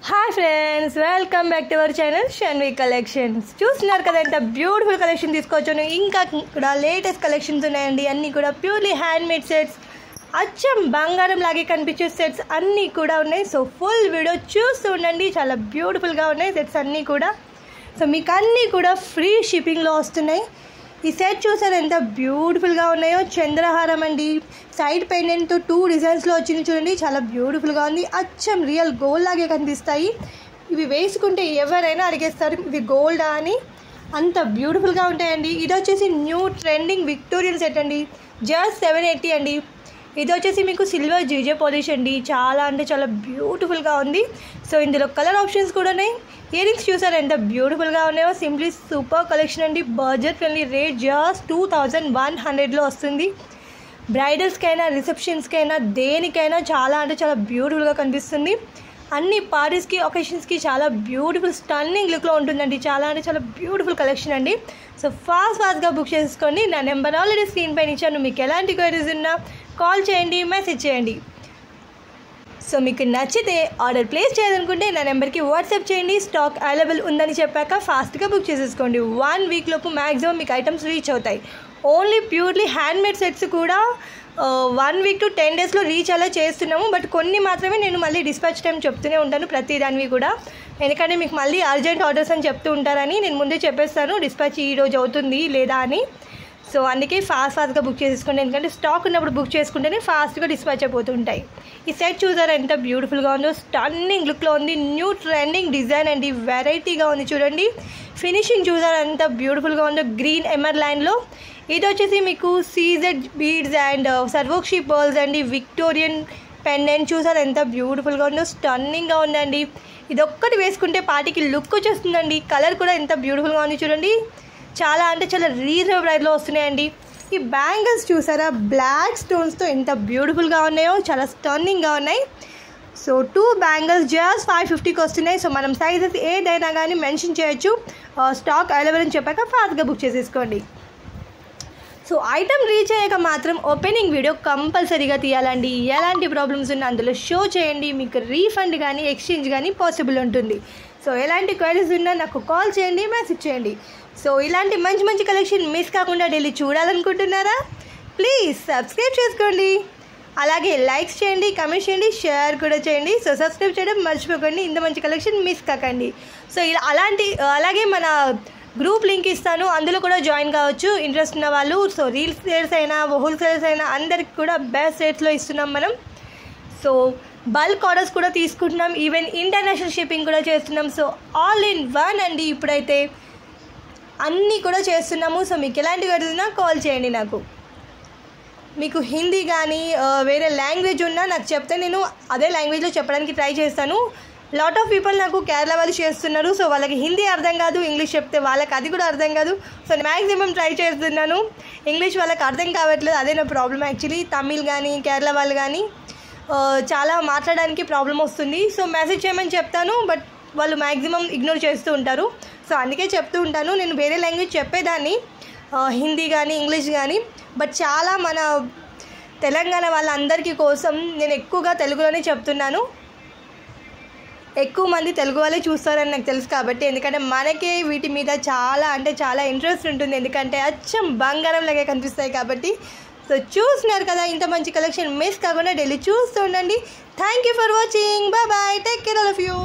Hi friends, welcome back to our channel Shanvi collections. చూస్తున్నారు కదా ఎంత బ్యూటిఫుల్ కలెక్షన్ తీసుకొచ్చాను. ఇంకా కూడా లేటెస్ట్ కలెక్షన్స్ ఉన్నాయండి. అన్నీ కూడా ప్యూర్లీ హ్యాండ్ మేడ్ సెట్స్, అచ్చం బంగారం లాగే కనిపించే సెట్స్ అన్నీ కూడా ఉన్నాయి. సో ఫుల్ వీడియో చూస్తూ ఉండండి. చాలా బ్యూటిఫుల్గా ఉన్నాయి సెట్స్ అన్నీ కూడా. సో మీకు అన్నీ కూడా ఫ్రీ షిప్పింగ్లో వస్తున్నాయి. ఈ సెట్ చూసారు ఎంత బ్యూటిఫుల్గా ఉన్నాయో. చంద్రహారం అండి, సైడ్ పెండెంట్తో 2 డిజైన్స్లో వచ్చింది చూడండి. చాలా బ్యూటిఫుల్గా ఉంది. అచ్చం రియల్ గోల్డ్ లాగే కనిపిస్తాయి. ఇవి వేసుకుంటే ఎవరైనా అడిగేస్తారు ఇవి గోల్డా అని, అంత బ్యూటిఫుల్గా ఉంటాయండి. ఇది వచ్చేసి న్యూ ట్రెండింగ్ విక్టోరియన్ సెట్ అండి. జస్ట్ 780 అండి. ఇది వచ్చేసి మీకు సిల్వర్ జీజే పాలిష్ అండి. చాలా అంటే చాలా బ్యూటిఫుల్గా ఉంది. సో ఇందులో కలర్ ఆప్షన్స్ కూడా ఉన్నాయి. ఇయర్ రింగ్స్ చూసారు ఎంత బ్యూటిఫుల్గా ఉన్నాయో. సింప్లీ సూపర్ కలెక్షన్ అండి. బడ్జెట్ ఫ్రెండ్లీ రేట్ జస్ట్ 2100లో వస్తుంది. బ్రైడల్స్కైనా రిసెప్షన్స్కైనా దేనికైనా చాలా అంటే చాలా బ్యూటిఫుల్గా కనిపిస్తుంది. అన్ని పార్టీస్కి ఒకేషన్స్కి చాలా బ్యూటిఫుల్ స్టన్నింగ్ లుక్లో ఉంటుందండి. చాలా అంటే చాలా బ్యూటిఫుల్ కలెక్షన్ అండి. సో ఫాస్ట్గా బుక్ చేసుకోండి. నా నెంబర్ ఆల్రెడీ స్క్రీన్ పైన ఇచ్చాను. మీకు ఎలాంటి క్వైరీస్ ఉన్నా కాల్ చేయండి, మెసేజ్ చేయండి. సో మీకు నచ్చితే ఆర్డర్ ప్లేస్ చేయాలనుకుంటే నా నెంబర్కి వాట్సాప్ చేయండి. స్టాక్ అవైలబుల్ ఉందని చెప్పాక ఫాస్ట్గా బుక్ చేసేసుకోండి. 1 వీక్ లోపు మ్యాక్సిమం మీకు ఐటమ్స్ రీచ్ అవుతాయి. ఓన్లీ ప్యూర్లీ హ్యాండ్మేడ్ సెట్స్ కూడా 1 వీక్ to 10 డేస్లో రీచ్ అలా చేస్తున్నాము. బట్ కొన్ని మాత్రమే నేను మళ్ళీ డిస్పాచ్ టైం చెప్తూనే ఉంటాను ప్రతి దానివి కూడా. ఎందుకంటే మీకు మళ్ళీ అర్జెంట్ ఆర్డర్స్ అని చెప్తూ ఉంటారని నేను ముందే చెప్పేస్తాను డిస్పాచ్ ఈరోజు అవుతుంది లేదా అని. సో అందుకే ఫాస్ట్గా బుక్ చేసుకోండి. ఎందుకంటే స్టాక్ ఉన్నప్పుడు బుక్ చేసుకుంటేనే ఫాస్ట్గా డిస్పాచ్ అయిపోతుంటాయి. ఈ సెట్ చూసారా ఎంత బ్యూటిఫుల్గా ఉందో. స్టన్నింగ్ లుక్లో ఉంది. న్యూ ట్రెండింగ్ డిజైన్ అండి. వెరైటీగా ఉంది చూడండి. ఫినిషింగ్ చూసారా ఎంత బ్యూటిఫుల్గా ఉందో. గ్రీన్ ఎమర్ లైన్లో ఇది వచ్చేసి మీకు సీజెడ్ బీడ్స్ అండ్ సర్వోక్షి పర్ల్స్ అండి. విక్టోరియన్ పెండెంట్ చూసారా ఎంత బ్యూటిఫుల్గా ఉందో. స్టన్నింగ్గా ఉందండి. ఇది ఒక్కటి వేసుకుంటే పార్టీకి లుక్ వచ్చేస్తుందండి. కలర్ కూడా ఎంత బ్యూటిఫుల్గా ఉంది చూడండి. చాలా అంటే చాలా రీజనబుల్ ప్రైస్లో వస్తున్నాయండి. ఈ బ్యాంగిల్స్ చూసారా బ్లాక్ స్టోన్స్తో ఎంత బ్యూటిఫుల్గా ఉన్నాయో. చాలా స్టన్నింగ్గా ఉన్నాయి. సో 2 బ్యాంగిల్స్ జస్ట్ 550కి వస్తున్నాయి. సో మనం సైజెస్ ఏదైనా కానీ మెన్షన్ చేయొచ్చు. స్టాక్ అవైలబుల్ అని చెప్పాక ఫాస్ట్గా బుక్ చేసేసుకోండి. సో ఐటమ్ రీచ్ అయ్యాక మాత్రం ఓపెనింగ్ వీడియో కంపల్సరీగా తీయాలండి. ఎలాంటి ప్రాబ్లమ్స్ ఉన్నా అందులో షో చేయండి. మీకు రీఫండ్ కానీ ఎక్స్చేంజ్ కానీ పాసిబుల్ ఉంటుంది. సో ఎలాంటి క్వైరీస్ ఉన్నా నాకు కాల్ చేయండి, మెసేజ్ చేయండి. సో ఇలాంటి మంచి మంచి కలెక్షన్ మిస్ కాకుండా డైలీ చూడాలనుకుంటున్నారా? ప్లీజ్ సబ్స్క్రైబ్ చేసుకోండి. అలాగే లైక్స్ చేయండి, కమెంట్ చేయండి, షేర్ కూడా చేయండి. సో సబ్స్క్రైబ్ చేయడం మర్చిపోకండి. ఇంత మంచి కలెక్షన్ మిస్ కాకండి. సో ఇలా అలాగే మన గ్రూప్ లింక్ ఇస్తాను, అందులో కూడా జాయిన్ కావచ్చు ఇంట్రెస్ట్ ఉన్న వాళ్ళు. సో రీల్ సేల్స్ అయినా హోల్సేల్స్ అయినా అందరికి కూడా బెస్ట్ రేట్స్లో ఇస్తున్నాం మనం. సో బల్క్ ఆర్డర్స్ కూడా తీసుకుంటున్నాం. ఈవెన్ ఇంటర్నేషనల్ షిప్పింగ్ కూడా చేస్తున్నాం. సో ఆల్ ఇన్ వన్ అండి. ఇప్పుడైతే అన్నీ కూడా చేస్తున్నాము. సో మీకు ఎలాంటి అడిగినా కాల్ చేయండి నాకు. మీకు హిందీ కానీ వేరే లాంగ్వేజ్ ఉన్నా నాకు చెప్తే నేను అదే లాంగ్వేజ్లో చెప్పడానికి ట్రై చేస్తాను. లాట్ ఆఫ్ పీపుల్ నాకు కేరళ వాళ్ళు చేస్తున్నారు. సో వాళ్ళకి హిందీ అర్థం కాదు, ఇంగ్లీష్ చెప్తే వాళ్ళకి అది కూడా అర్థం కాదు. సో మ్యాక్సిమం ట్రై చేస్తున్నాను. ఇంగ్లీష్ వాళ్ళకి అర్థం కావట్లేదు, అదే నా ప్రాబ్లం యాక్చువల్లీ. తమిళ్ కానీ కేరళ వాళ్ళు కానీ చాలా మాట్లాడడానికి ప్రాబ్లం వస్తుంది. సో మెసేజ్ చేయమని చెప్తాను, బట్ వాళ్ళు మ్యాక్సిమం ఇగ్నోర్ చేస్తూ ఉంటారు. సో అందుకే చెప్తూ ఉంటాను. నేను వేరే లాంగ్వేజ్ చెప్పేదాన్ని, హిందీ కానీ ఇంగ్లీష్ కానీ. బట్ చాలా మన తెలంగాణ వాళ్ళందరికీ కోసం నేను ఎక్కువగా తెలుగులోనే చెప్తున్నాను. ఎక్కువ మంది తెలుగు వాళ్ళే చూస్తారని నాకు తెలుసు కాబట్టి. ఎందుకంటే మనకే వీటి మీద చాలా అంటే చాలా ఇంట్రెస్ట్ ఉంటుంది. ఎందుకంటే అచ్చం బంగారం లాగే కనిపిస్తాయి కాబట్టి. సో చూస్తున్నారు కదా ఇంత మంచి కలెక్షన్ మిస్ కాకుండా డైలీ చూస్తూ ఉండండి. Thank you for watching. Bye bye. Take care all of you.